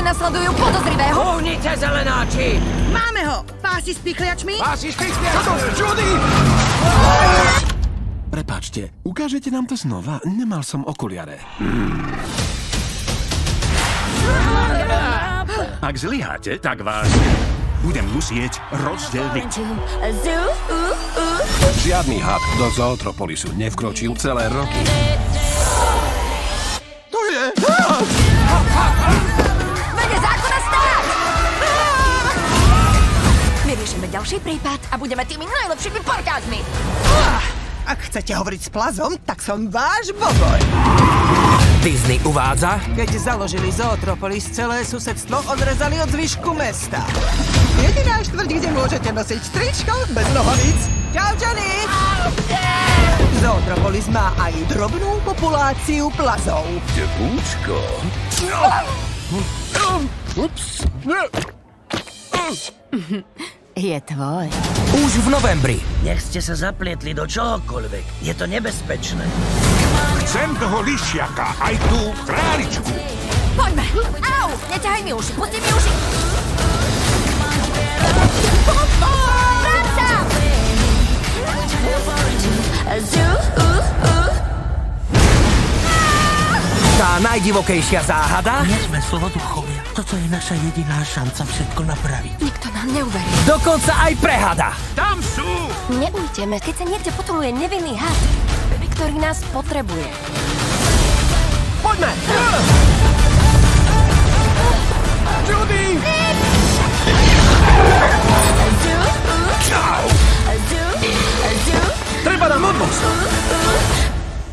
prenasledujú podozrivého. Uhnite, zelenáči! Máme ho! Pásy s pichliačmi? Pásy s pichliačmi! Čo to je, Judy? Prepáčte, ukážete nám to znova? Nemal som okuliare. Ak zlyháte, tak vás budem musieť rozdeliť. Žiadny had do Zootropolisu nevkročil celé roky. To je... Vede zákona stáť! Vyriešime ďalší prípad a budeme tými najlepšími parťákmi. Ak chcete hovoriť s plazom, tak som váš boboj. Disney uvádza... Keď založili Zootropolis, celé susedstvo odrezali od zvyšku mesta. Jediná štvrť, kde môžete nosiť tričko bez nohavíc. Čau, Johnny! Zootropolis má aj drobnú populáciu plazov. Tepúčko. Je tvoj. Už v novembri. Nech ste sa zaplietli do čohokoľvek. Je to nebezpečné. Chcem toho lišiaka, aj tú králičku. Poďme! Au! Neťahaj mi uši, pusti mi uši! Práca! Tá najdivokejšia záhada. Nie sme slovoduchovia. Toto je naša jediná šanca všetko napraviť. Nikto nám neuverí. Dokonca aj prehada. Tam sú! Neujďeme, keď sa niekde potuluje nevinný had, ktorý nás potrebuje. Poďme! Judy! Treba nám odmoc.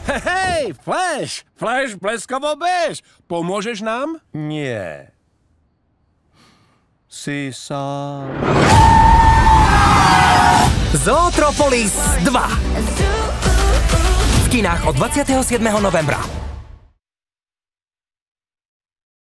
Hej, Flash! Flash, bleskovo bež! Pomôžeš nám? Nie. Si sám. Zootropolis 2. V kinách od 27. novembra.